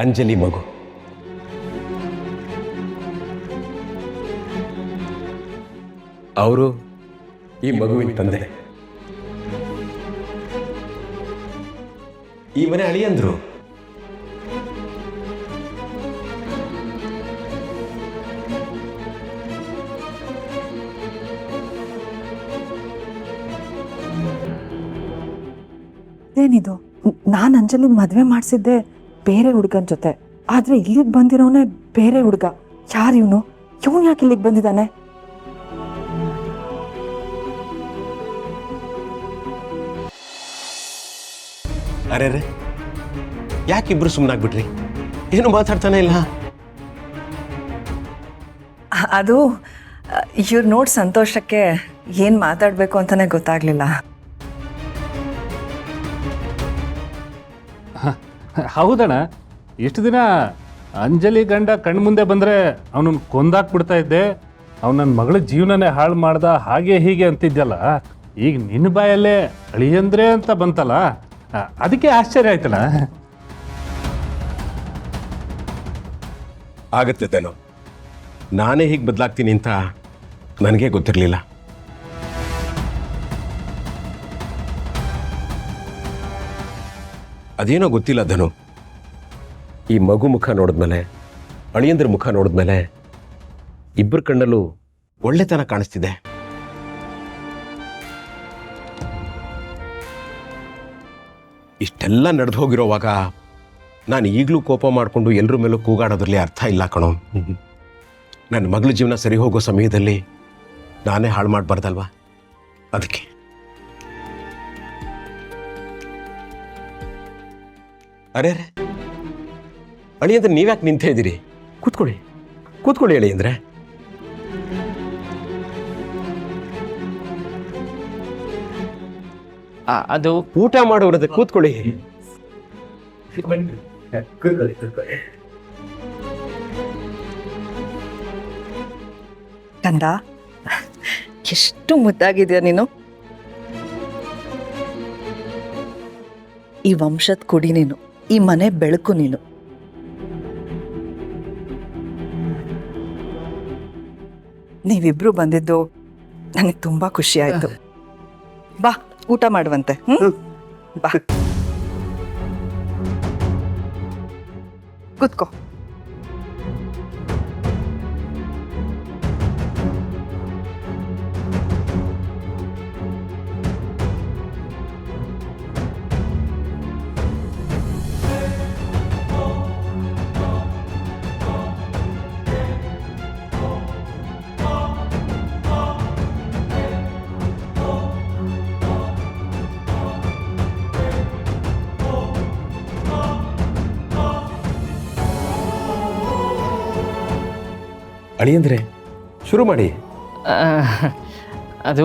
ಅಂಜಲಿ ಮಗು. ಅವರು ಈ ಮಗುವಿನ ತಂದೆ. ಈ ಮನೆ ಅಳಿಯಂದ್ರು. ಏನಿದು, ನಾನು ಅಂಜಲಿ ಮದುವೆ ಮಾಡಿಸಿದ್ದೆ ಬೇರೆ ಹುಡುಗನ ಜೊತೆ, ಆದ್ರೆ ಇಲ್ಲಿಗೆ ಬಂದಿರೋನೇ ಬೇರೆ ಹುಡುಗ. ಯಾರು ಇವನು? ಇವನು ಯಾಕೆ ಇಲ್ಲಿಗೆ ಬಂದಿದ್ದಾನೆ? ಅರೆ ರೇ, ಯಾಕಿಬ್ರು ಸುಮ್ಮನಾಗ್ಬಿಟ್ರಿ? ಏನು ಮಾತಾಡ್ತಾನೆ ಇಲ್ಲ? ಅದು ಇವ್ರು ನೋಡಿ ಸಂತೋಷಕ್ಕೆ ಏನು ಮಾತಾಡಬೇಕು ಅಂತಾನೆ ಗೊತ್ತಾಗ್ಲಿಲ್ಲ. ಹೌದಣ್ಣ, ಇಷ್ಟು ದಿನ ಅಂಜಲಿ ಗಂಡ ಕಣ್ಮುಂದೆ ಬಂದರೆ ಅವನನ್ನು ಕೊಂದಾಕ್ಬಿಡ್ತಾ ಇದ್ದೆ. ಅವ್ನು ನನ್ನ ಮಗಳ ಜೀವನನೇ ಹಾಳು ಮಾಡ್ದ, ಹಾಗೆ ಹೀಗೆ ಅಂತಿದ್ದಲ್ಲ. ಈಗ ನಿನ್ನ ಬಾಯಲ್ಲೇ ಅಳಿಯಂದ್ರೆ ಅಂತ ಬಂತಲ್ಲ, ಅದಕ್ಕೆ ಆಶ್ಚರ್ಯ ಆಯ್ತಲ್ಲ. ಆಗತ್ತೇನೋ, ನಾನೇ ಹೀಗೆ ಬದಲಾಗ್ತೀನಿ ಅಂತ ನನಗೆ ಗೊತ್ತಿರಲಿಲ್ಲ. ಅದೇನೋ ಗೊತ್ತಿಲ್ಲ ಧನು, ಈ ಮಗು ಮುಖ ನೋಡಿದ್ಮೇಲೆ, ಅಳಿಯಂದ್ರ ಮುಖ ನೋಡಿದ್ಮೇಲೆ ಇಬ್ಬರ ಕಣ್ಣಲ್ಲೂ ಒಳ್ಳೆತನ ಕಾಣಿಸ್ತಿದೆ. ಇಷ್ಟೆಲ್ಲ ನಡೆದು ಹೋಗಿರೋವಾಗ ನಾನು ಈಗಲೂ ಕೋಪ ಮಾಡಿಕೊಂಡು ಎಲ್ಲರ ಮೇಲೂ ಕೂಗಾಡೋದ್ರಲ್ಲಿ ಅರ್ಥ ಇಲ್ಲ ಕಣೋ. ನನ್ನ ಮಗಳ ಜೀವನ ಸರಿ ಹೋಗೋ ಸಮಯದಲ್ಲಿ ನಾನೇ ಹಾಳು ಮಾಡಬಾರ್ದಲ್ವಾ? ಅದಕ್ಕೆ ಅರೆ ರೇ, ಅಳಿಯಂದ್ರೆ ನೀವ್ಯಾಕೆ ನಿಂತೇ ಇದ್ದೀರಿ? ಕೂತ್ಕೊಳ್ಳಿ ಕೂತ್ಕೊಳ್ಳಿ ಅಳಿಯಂದ್ರೆ. ಅದು ಊಟ ಮಾಡೋರದೆ ಕೂತ್ಕೊಳ್ಳಿ. ಕಂದ, ಎಷ್ಟು ಮುದ್ದಾಗಿದೆಯಾ ನೀನು. ಈ ವಂಶದ ಕುಡಿ ನೀನು, ಈ ಮನೆ ಬೆಳಕು ನೀನು. ನೀವಿಬ್ರು ಬಂದಿದ್ದು ನನಗೆ ತುಂಬಾ ಖುಷಿ ಆಯ್ತು. ಬಾ ಊಟ ಮಾಡುವಂತೆ. ಬಾ ಕೂತ್ಕೋ. ಅಳಿಯಂದ್ರೆ ಶುರು ಮಾಡಿ. ಅದು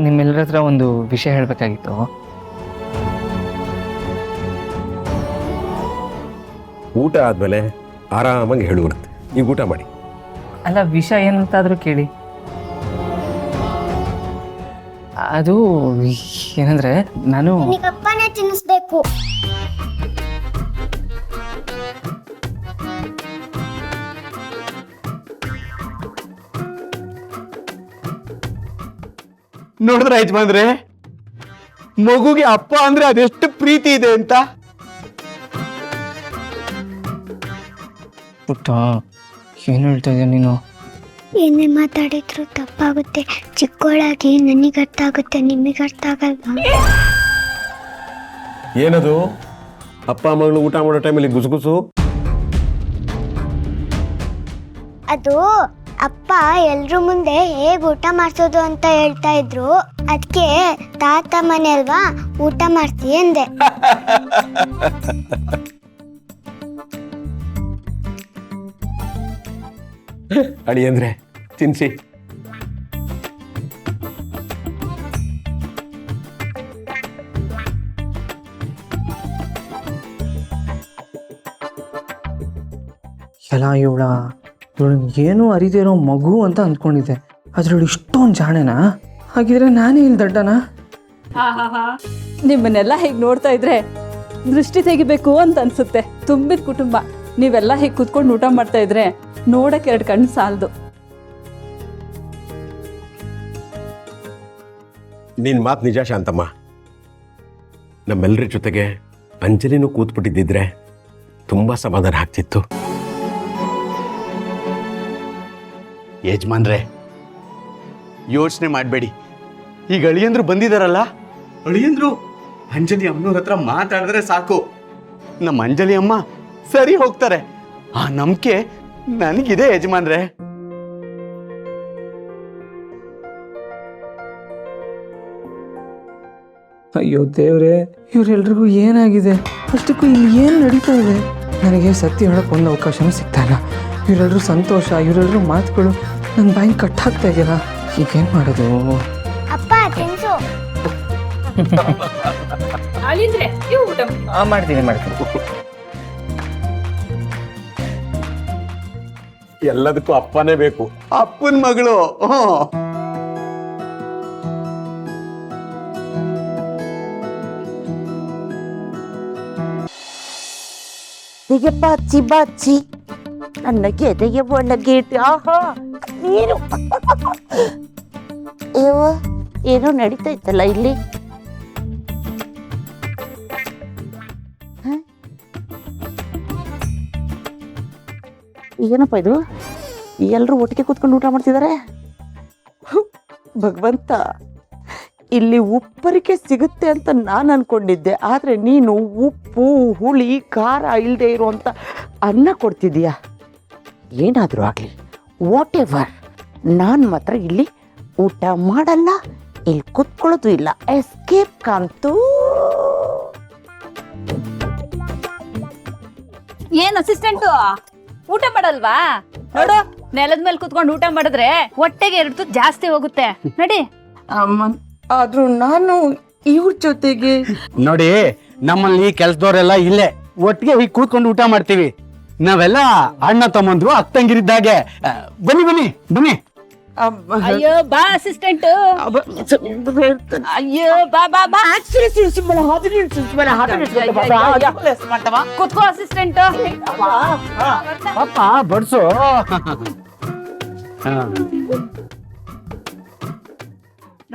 ನಿಮ್ಮೆಲ್ಲರ ಹತ್ರ ಒಂದು ವಿಷಯ ಹೇಳಬೇಕಾಗಿತ್ತು. ಊಟ ಆದ್ಮೇಲೆ ಆರಾಮಾಗಿ ಹೇಳುವರುತ್ತೆ. ಈಗ ಊಟ ಮಾಡಿ. ಅಲ್ಲ, ವಿಷಯ ಏನಂತಾದರೂ ಕೇಳಿ. ಅದು ಏನಂದ್ರೆ, ನಾನು ಅಪ್ಪನೇ ತಿನ್ನಿಸ್ಬೇಕು. ನೋಡಿದ್ರೆ ಯಜಮಾನ್ರೆ, ಮಗುಗೆ ಅಪ್ಪ ಅಂದ್ರೆ ಅದೆಷ್ಟು ಪ್ರೀತಿ ಇದೆ ಅಂತ. ಪುಟ್ಟ, ಏನು ಹೇಳ್ತಾ ಇದೆಯಾ ನೀನು? ಏನೇ ಮಾತಾಡಿದ್ರು ತಪ್ಪಾಗುತ್ತೆ. ಚಿಕ್ಕವಳಾಗಿ ನನಗೆ ಅರ್ಥ ಆಗುತ್ತೆ, ನಿಮಗೆ ಅರ್ಥ ಆಗಲ್ವಾ? ಏನದು ಅಪ್ಪ ಮಗಳು ಊಟ ಮಾಡೋ ಟೈಮಲ್ಲಿ ಗುಸುಗುಸು? ಅದು ಅಪ್ಪ ಎಲ್ರ ಮುಂದೆ ಹೇಗೆ ಊಟ ಮಾಡ್ಸೋದು ಅಂತ ಹೇಳ್ತಾ ಇದ್ರು. ಅದಕ್ಕೆ ತಾತ ಮನೆ ಅಲ್ವಾ, ಊಟ ಮಾಡ್ತೀವಿ ಅಂದೆ. ಅಳಿಯಂದ್ರೆ ತಿನ್ಸಿ. ಎಲ್ಲ ಇವಳು ಏನೂ ಅರಿದಿರೋ ಮಗು ಅಂತ ಅಂದ್ಕೊಂಡಿದ್ದೆ. ಅದ್ರಲ್ಲಿ ಇಷ್ಟೊಂದು ಜಾಣೆನಾ? ಹಾಗಿದ್ರೆ ನಾನೇ ಇಲ್ಲಿ ದಡ್ಡನಾ? ನಿಮ್ಮನ್ನೆಲ್ಲ ಹೀಗೆ ನೋಡ್ತಾ ಇದ್ರೆ ದೃಷ್ಟಿ ತೆಗಿಬೇಕು ಅಂತ ಅನ್ಸುತ್ತೆ. ತುಂಬಿದ ಕುಟುಂಬ. ನೀವೆಲ್ಲ ಹೀಗೆ ಕುತ್ಕೊಂಡು ಊಟ ಮಾಡ್ತಾ ಇದ್ರೆ ನೋಡಕ್ಕೆ 2 ಕಣ್ಣು ಸಾಲದು. ನಿನ್ನ ಮಾತು ನಿಜ ಶಾಂತಮ್ಮ. ನಮ್ಮೆಲ್ಲರ ಜೊತೆಗೆ ಅಂಜಲಿನೂ ಕೂತ್ಬಿಟ್ಟಿದ್ದಿದ್ರೆ ತುಂಬ ಸಮಾಧಾನ ಆಗ್ತಿತ್ತು. ಯಜಮಾನ್ರೆ, ಯೋಚನೆ ಮಾಡಬೇಡಿ. ಈಗ ಅಳಿಯಂದ್ರು ಬಂದಿದಾರಲ್ಲ, ಅಳಿಯಂದ್ರು ಅಂಜಲಿ ಅಮ್ಮನವ್ರ ಹತ್ರ ಮಾತಾಡಿದ್ರೆ ಸಾಕು, ನಮ್ಮ ಅಂಜಲಿ ಅಮ್ಮ ಸರಿ ಹೋಗ್ತಾರೆ. ಆ ನಂಬಿಕೆ ನನಗಿದೆ ಯಜಮಾನ್ರೆ. ಅಯ್ಯೋ ದೇವ್ರೆ, ಇವರೆಲ್ರಿಗೂ ಏನಾಗಿದೆ? ಅಷ್ಟಕ್ಕೂ ಇಲ್ಲಿ ಏನು ನಡೀತಾ ಇದೆ? ನನಗೆ ಸತ್ಯ ಹೇಳೋಕೆ ಒಂದು ಅವಕಾಶನೂ ಸಿಗ್ತಾ ಇಲ್ಲ. ಇವರೆಲ್ಲರೂ ಸಂತೋಷ, ಇವರೆಲ್ಲರೂ ಮಾತುಗಳು ನನ್ನ ಬಾಯಿ ಕಟ್ಟಾಗ್ತಾ ಇದೆಯಲ್ಲ. ಈಗೇನು ಮಾಡೋದು? ಅಪ್ಪ ತಿನ್ಸು. ಮಾಡ್ತೀನಿ. ಎಲ್ಲದಕ್ಕೂ ಅಪ್ಪನೇ ಬೇಕು. ಅಪ್ಪನ ಮಗಳು. ಬಾಚಿ ಬಾಚಿ ನನ್ನ ಗೆದೆಯ ಒಳಗೇಟು. ಆಹಾ ನೀರು ಏನೋ ನಡೀತಾ ಇತ್ತಲ್ಲ ಇಲ್ಲಿ. ಏನಪ್ಪ ಇದು? ಎಲ್ಲರೂ ಒಟ್ಟಿಗೆ ಕೂತ್ಕೊಂಡು ಊಟ ಮಾಡ್ತಿದ್ದಾರೆ. ಭಗವಂತ, ಇಲ್ಲಿ ಉಪ್ಪರಿಕೆ ಸಿಗುತ್ತೆ ಅಂತ ನಾನು ಅನ್ಕೊಂಡಿದ್ದೆ, ಆದರೆ ನೀನು ಉಪ್ಪು ಹುಳಿ ಖಾರ ಇಲ್ಲದೆ ಇರುವಂಥ ಅನ್ನ ಕೊಡ್ತಿದ್ದೀಯ. ಏನಾದರೂ ಆಗಲಿ, ವಾಟ್ ಎವರ್, ನಾನು ಮಾತ್ರ ಇಲ್ಲಿ ಊಟ ಮಾಡಲ್ಲ, ಇಲ್ಲಿ ಕೂತ್ಕೊಳ್ಳೋದು ಇಲ್ಲ. ಎಸ್ಕೇಪ್ ಕಾಂತು. ಏನ್ ಅಸಿಸ್ಟೆಂಟು ಊಟ ಮಾಡಲ್ವಾ? ನೋಡು, ನೆಲದ ಮೇಲೆ ಕುತ್ಕೊಂಡು ಊಟ ಮಾಡಿದ್ರೆ ಹೊಟ್ಟೆಗೆ 2 ತುತ್ತು ಜಾಸ್ತಿ ಹೋಗುತ್ತೆ. ನಡಿ. ಆದ್ರೂ ನಾನು ಇವ್ರ ಜೊತೆಗೆ ನೋಡಿ, ನಮ್ಮಲ್ಲಿ ಕೆಲಸದವರೆಲ್ಲ ಇಲ್ಲೇ ಒಟ್ಟಿಗೆ ಹೀಗೆ ಕೂತ್ಕೊಂಡು ಊಟ ಮಾಡ್ತೀವಿ. ನಾವೆಲ್ಲ ಅಣ್ಣ ತಮ್ಮಂದ್ರು ಅಕ್ಕಂಗಿರಿದ್ದಾಗೆ. ಬನ್ನಿ ಬನ್ನಿ ಬನ್ನಿ. ಅಯ್ಯೋ ಬಾ ಅಸಿಸ್ಟೆಂಟ್. ಅಯ್ಯೋ ಬಾ ಬಾ ಬಾ. ಕುತ್ಕೋ ಅಸಿಸ್ಟೆಂಟ್. ಪಾಪ ಬಡ್ಸು.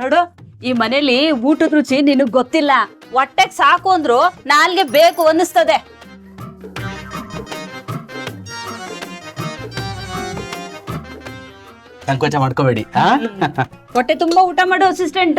ನೋಡು, ಈ ಮನೇಲಿ ಊಟದ ರುಚಿ ನಿನಗ್ ಗೊತ್ತಿಲ್ಲ. ಹೊಟ್ಟೆಗ್ ಸಾಕು ಅಂದ್ರು ನಾಲ್ಗೆ ಬೇಕು ಅನ್ನಿಸ್ತದೆ. ಸಂಕೋಚ ಮಾಡ್ಕೋಬೇಡಿ. ಹೊಟ್ಟೆ ತುಂಬಾ ಊಟ ಮಾಡು ಅಸಿಸ್ಟೆಂಟ್.